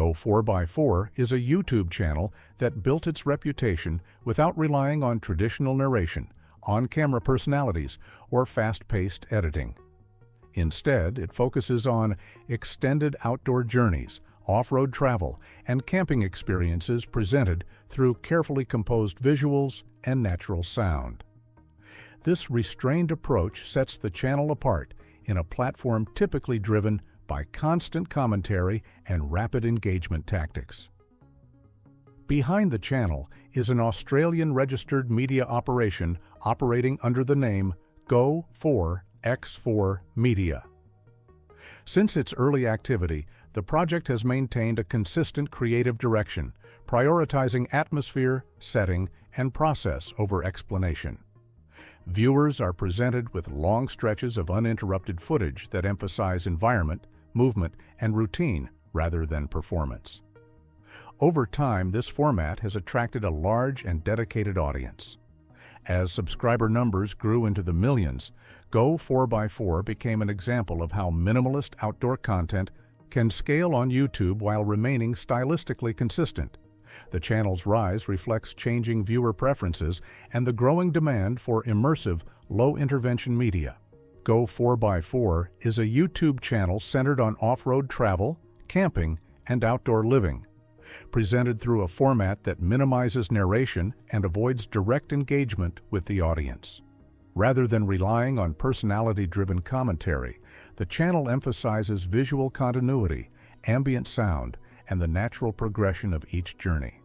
Go4x4 is a YouTube channel that built its reputation without relying on traditional narration, on-camera personalities, or fast-paced editing. Instead, it focuses on extended outdoor journeys, off-road travel, and camping experiences presented through carefully composed visuals and natural sound. This restrained approach sets the channel apart in a platform typically driven by constant commentary and rapid engagement tactics. Behind the channel is an Australian-registered media operation operating under the name Go4x4 Media. Since its early activity, the project has maintained a consistent creative direction, prioritizing atmosphere, setting, and process over explanation. Viewers are presented with long stretches of uninterrupted footage that emphasize environment, movement, and routine rather than performance. Over time, this format has attracted a large and dedicated audience. As subscriber numbers grew into the millions, Go4x4 became an example of how minimalist outdoor content can scale on YouTube while remaining stylistically consistent. The channel's rise reflects changing viewer preferences and the growing demand for immersive, low-intervention media. Go4x4 is a YouTube channel centered on off-road travel, camping, and outdoor living, presented through a format that minimizes narration and avoids direct engagement with the audience. Rather than relying on personality-driven commentary, the channel emphasizes visual continuity, ambient sound, and the natural progression of each journey.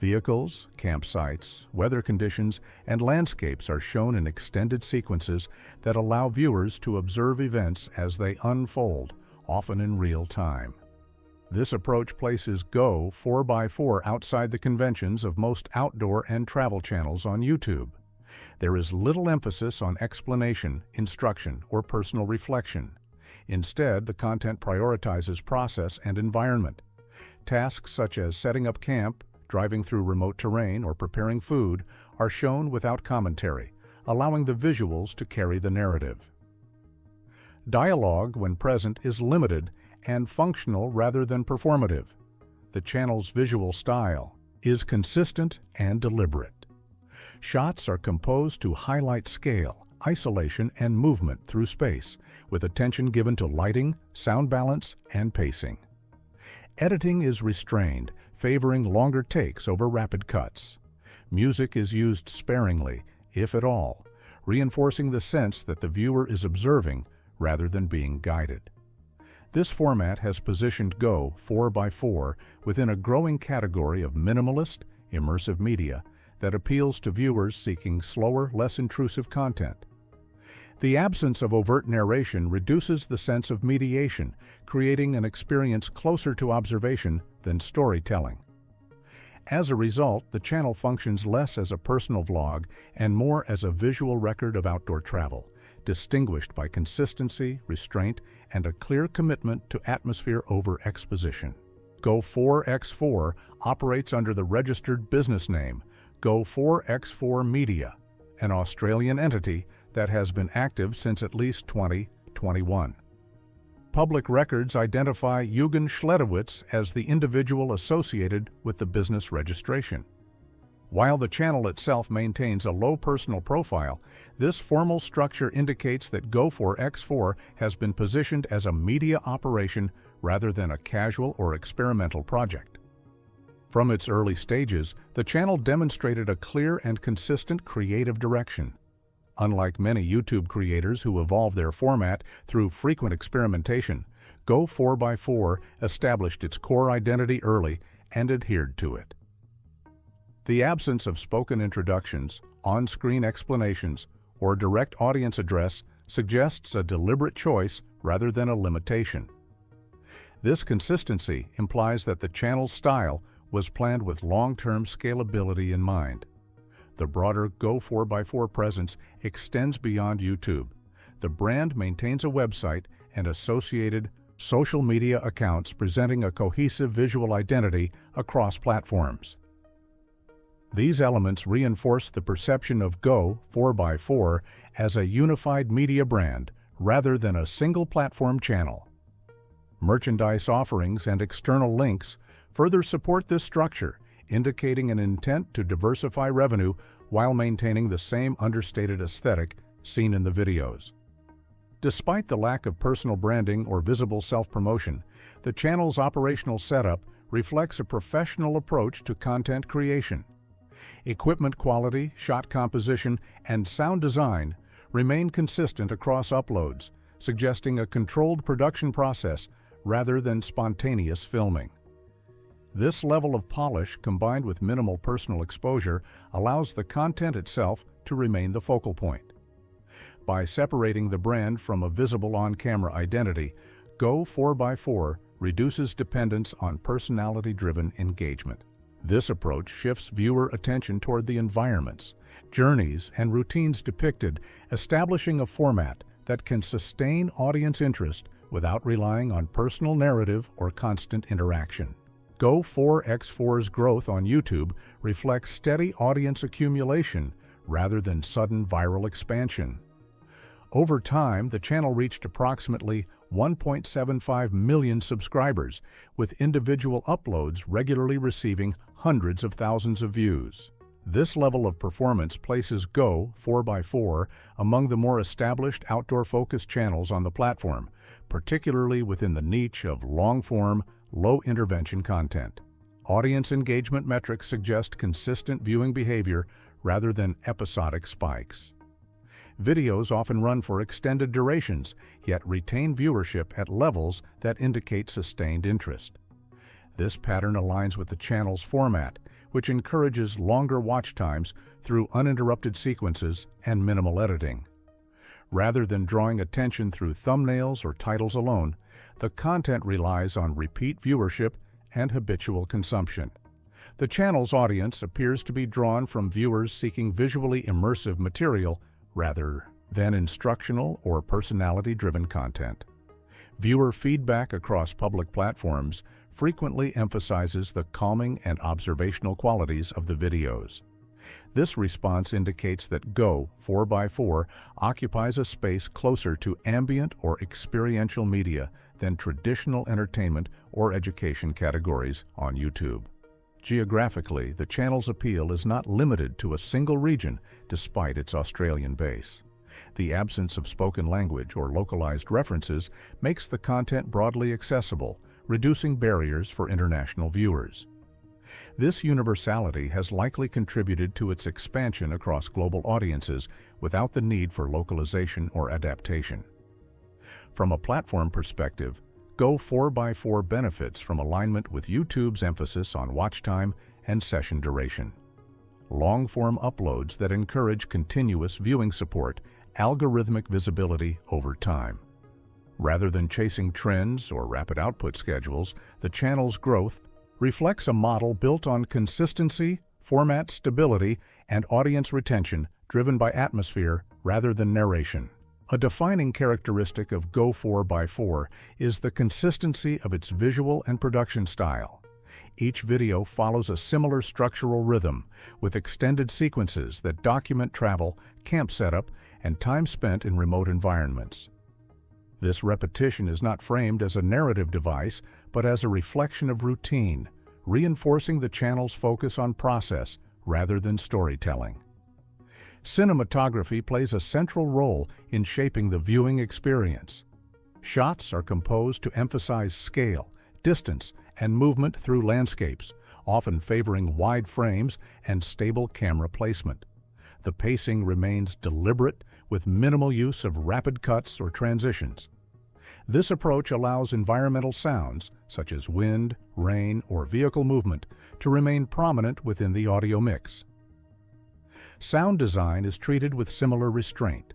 Vehicles, campsites, weather conditions, and landscapes are shown in extended sequences that allow viewers to observe events as they unfold, often in real time. This approach places Go4x4 outside the conventions of most outdoor and travel channels on YouTube. There is little emphasis on explanation, instruction, or personal reflection. Instead, the content prioritizes process and environment. Tasks such as setting up camp, driving through remote terrain, or preparing food are shown without commentary, allowing the visuals to carry the narrative. Dialogue, when present, is limited and functional rather than performative. The channel's visual style is consistent and deliberate. Shots are composed to highlight scale, isolation, and movement through space, with attention given to lighting, sound balance, and pacing. Editing is restrained, favoring longer takes over rapid cuts. Music is used sparingly, if at all, reinforcing the sense that the viewer is observing rather than being guided. This format has positioned Go4x4 within a growing category of minimalist, immersive media that appeals to viewers seeking slower, less intrusive content. The absence of overt narration reduces the sense of mediation, creating an experience closer to observation than storytelling. As a result, the channel functions less as a personal vlog and more as a visual record of outdoor travel, distinguished by consistency, restraint, and a clear commitment to atmosphere over exposition. Go4x4 operates under the registered business name Go4x4 Media, an Australian entity that has been active since at least 2021. Public records identify Eugen Schledowitz as the individual associated with the business registration. While the channel itself maintains a low personal profile, this formal structure indicates that Go4x4 has been positioned as a media operation rather than a casual or experimental project. From its early stages, the channel demonstrated a clear and consistent creative direction. Unlike many YouTube creators who evolve their format through frequent experimentation, Go4x4 established its core identity early and adhered to it. The absence of spoken introductions, on-screen explanations, or direct audience address suggests a deliberate choice rather than a limitation. This consistency implies that the channel's style was planned with long-term scalability in mind. The broader Go4x4 presence extends beyond YouTube. The brand maintains a website and associated social media accounts presenting a cohesive visual identity across platforms. These elements reinforce the perception of Go4x4 as a unified media brand rather than a single platform channel. Merchandise offerings and external links further support this structure, indicating an intent to diversify revenue while maintaining the same understated aesthetic seen in the videos. Despite the lack of personal branding or visible self-promotion, the channel's operational setup reflects a professional approach to content creation. Equipment quality, shot composition, and sound design remain consistent across uploads, suggesting a controlled production process rather than spontaneous filming. This level of polish, combined with minimal personal exposure, allows the content itself to remain the focal point. By separating the brand from a visible on-camera identity, Go4x4 reduces dependence on personality-driven engagement. This approach shifts viewer attention toward the environments, journeys, and routines depicted, establishing a format that can sustain audience interest without relying on personal narrative or constant interaction. Go4x4's growth on YouTube reflects steady audience accumulation rather than sudden viral expansion. Over time, the channel reached approximately 1.75 million subscribers, with individual uploads regularly receiving hundreds of thousands of views. This level of performance places Go4x4 among the more established outdoor-focused channels on the platform, particularly within the niche of long-form, low-intervention content. Audience engagement metrics suggest consistent viewing behavior rather than episodic spikes. Videos often run for extended durations, yet retain viewership at levels that indicate sustained interest. This pattern aligns with the channel's format, which encourages longer watch times through uninterrupted sequences and minimal editing. Rather than drawing attention through thumbnails or titles alone, the content relies on repeat viewership and habitual consumption. The channel's audience appears to be drawn from viewers seeking visually immersive material rather than instructional or personality-driven content. Viewer feedback across public platforms frequently emphasizes the calming and observational qualities of the videos. This response indicates that Go4x4 occupies a space closer to ambient or experiential media than traditional entertainment or education categories on YouTube. Geographically, the channel's appeal is not limited to a single region despite its Australian base. The absence of spoken language or localized references makes the content broadly accessible, reducing barriers for international viewers. This universality has likely contributed to its expansion across global audiences without the need for localization or adaptation. From a platform perspective, Go4x4 benefits from alignment with YouTube's emphasis on watch time and session duration. Long-form uploads that encourage continuous viewing support algorithmic visibility over time. Rather than chasing trends or rapid output schedules, the channel's growth reflects a model built on consistency, format stability, and audience retention driven by atmosphere rather than narration. A defining characteristic of Go4x4 is the consistency of its visual and production style. Each video follows a similar structural rhythm, with extended sequences that document travel, camp setup, and time spent in remote environments. This repetition is not framed as a narrative device, but as a reflection of routine, reinforcing the channel's focus on process rather than storytelling. Cinematography plays a central role in shaping the viewing experience. Shots are composed to emphasize scale, distance, and movement through landscapes, often favoring wide frames and stable camera placement. The pacing remains deliberate, with minimal use of rapid cuts or transitions. This approach allows environmental sounds, such as wind, rain, or vehicle movement, to remain prominent within the audio mix. Sound design is treated with similar restraint.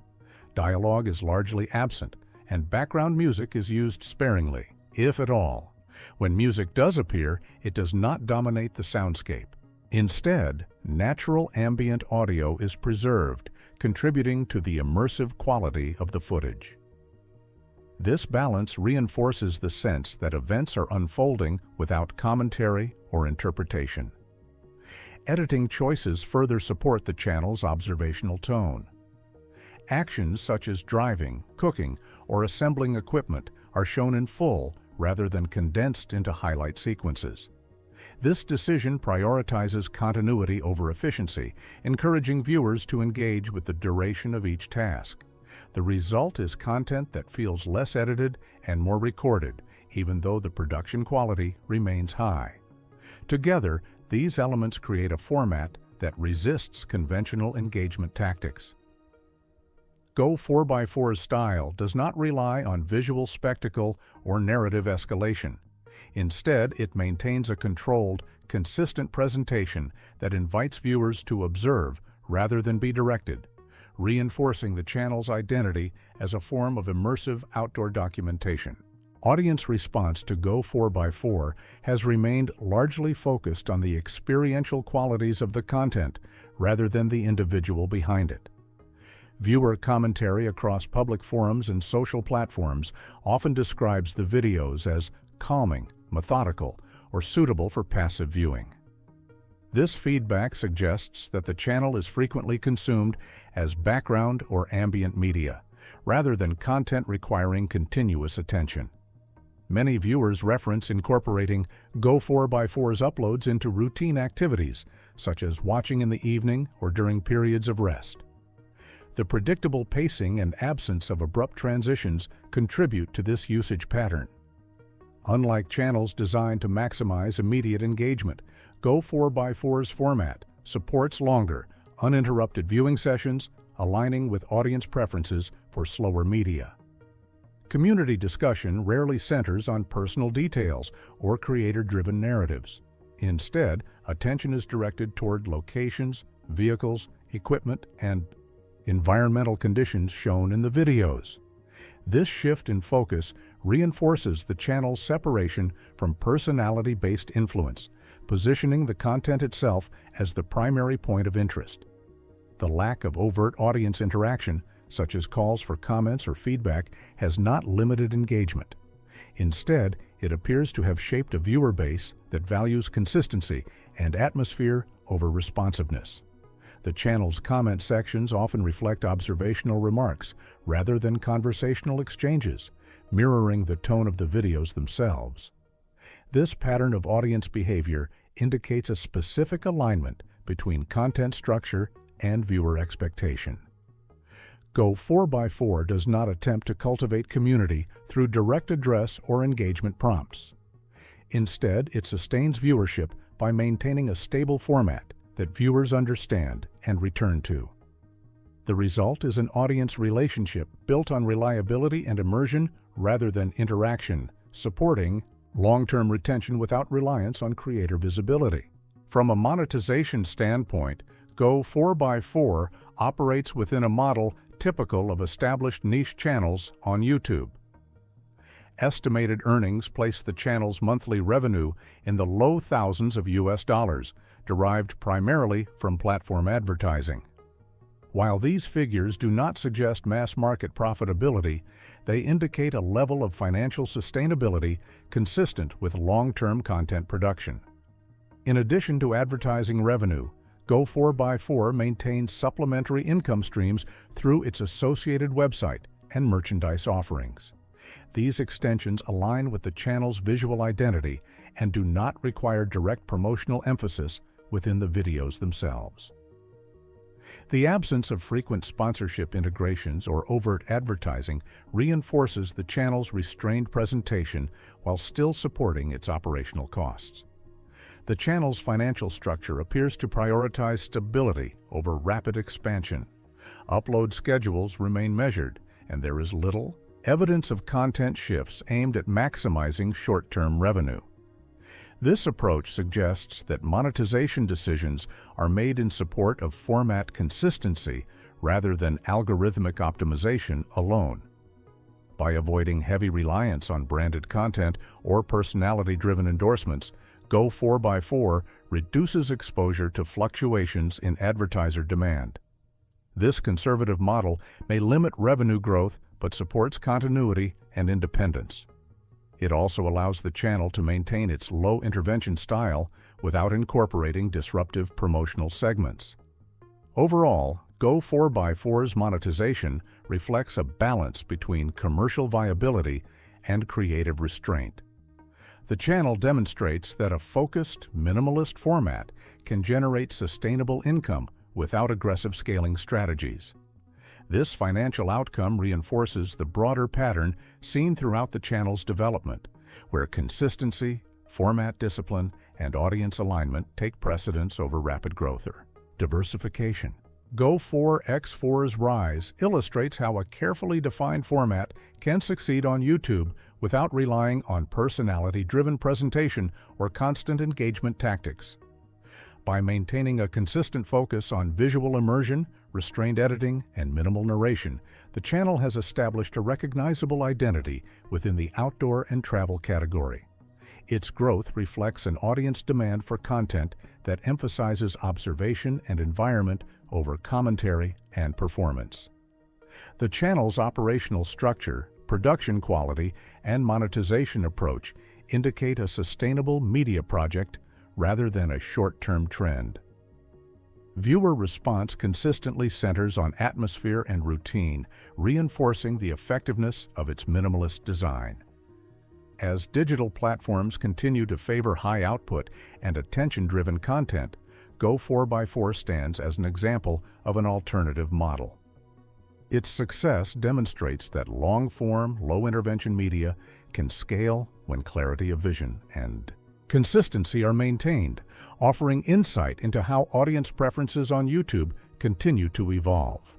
Dialogue is largely absent, and background music is used sparingly, if at all. When music does appear, it does not dominate the soundscape. Instead, natural ambient audio is preserved, contributing to the immersive quality of the footage. This balance reinforces the sense that events are unfolding without commentary or interpretation. Editing choices further support the channel's observational tone. Actions such as driving, cooking, or assembling equipment are shown in full rather than condensed into highlight sequences. This decision prioritizes continuity over efficiency, encouraging viewers to engage with the duration of each task. The result is content that feels less edited and more recorded, even though the production quality remains high. Together, these elements create a format that resists conventional engagement tactics. Go4x4's style does not rely on visual spectacle or narrative escalation. Instead, it maintains a controlled, consistent presentation that invites viewers to observe rather than be directed, reinforcing the channel's identity as a form of immersive outdoor documentation. Audience response to Go4x4 has remained largely focused on the experiential qualities of the content rather than the individual behind it. Viewer commentary across public forums and social platforms often describes the videos as calming, methodical, or suitable for passive viewing. This feedback suggests that the channel is frequently consumed as background or ambient media, rather than content requiring continuous attention. Many viewers reference incorporating Go4x4's uploads into routine activities, such as watching in the evening or during periods of rest. The predictable pacing and absence of abrupt transitions contribute to this usage pattern. Unlike channels designed to maximize immediate engagement, Go4x4's format supports longer, uninterrupted viewing sessions, aligning with audience preferences for slower media. Community discussion rarely centers on personal details or creator-driven narratives. Instead, attention is directed toward locations, vehicles, equipment, and environmental conditions shown in the videos. This shift in focus reinforces the channel's separation from personality-based influence, positioning the content itself as the primary point of interest. The lack of overt audience interaction, such as calls for comments or feedback, has not limited engagement. Instead, it appears to have shaped a viewer base that values consistency and atmosphere over responsiveness. The channel's comment sections often reflect observational remarks rather than conversational exchanges, mirroring the tone of the videos themselves. This pattern of audience behavior indicates a specific alignment between content structure and viewer expectation. Go4x4 does not attempt to cultivate community through direct address or engagement prompts. Instead, it sustains viewership by maintaining a stable format that viewers understand and return to. The result is an audience relationship built on reliability and immersion rather than interaction, supporting long-term retention without reliance on creator visibility. From a monetization standpoint, Go4x4 operates within a model typical of established niche channels on YouTube. Estimated earnings place the channel's monthly revenue in the low thousands of US dollars, derived primarily from platform advertising. While these figures do not suggest mass market profitability, they indicate a level of financial sustainability consistent with long-term content production. In addition to advertising revenue, Go4x4 maintains supplementary income streams through its associated website and merchandise offerings. These extensions align with the channel's visual identity and do not require direct promotional emphasis within the videos themselves. The absence of frequent sponsorship integrations or overt advertising reinforces the channel's restrained presentation while still supporting its operational costs. The channel's financial structure appears to prioritize stability over rapid expansion. Upload schedules remain measured, and there is little evidence of content shifts aimed at maximizing short-term revenue. This approach suggests that monetization decisions are made in support of format consistency rather than algorithmic optimization alone. By avoiding heavy reliance on branded content or personality-driven endorsements, Go4x4 reduces exposure to fluctuations in advertiser demand. This conservative model may limit revenue growth but supports continuity and independence. It also allows the channel to maintain its low-intervention style without incorporating disruptive promotional segments. Overall, Go4x4's monetization reflects a balance between commercial viability and creative restraint. The channel demonstrates that a focused, minimalist format can generate sustainable income without aggressive scaling strategies. This financial outcome reinforces the broader pattern seen throughout the channel's development, where consistency, format discipline, and audience alignment take precedence over rapid growth or diversification. Go4x4's rise illustrates how a carefully defined format can succeed on YouTube without relying on personality-driven presentation or constant engagement tactics. By maintaining a consistent focus on visual immersion, restrained editing, and minimal narration, the channel has established a recognizable identity within the outdoor and travel category. Its growth reflects an audience demand for content that emphasizes observation and environment over commentary and performance. The channel's operational structure, production quality, and monetization approach indicate a sustainable media project rather than a short-term trend. Viewer response consistently centers on atmosphere and routine, reinforcing the effectiveness of its minimalist design. As digital platforms continue to favor high output and attention-driven content, Go4x4 stands as an example of an alternative model. Its success demonstrates that long-form, low-intervention media can scale when clarity of vision and consistency are maintained, offering insight into how audience preferences on YouTube continue to evolve.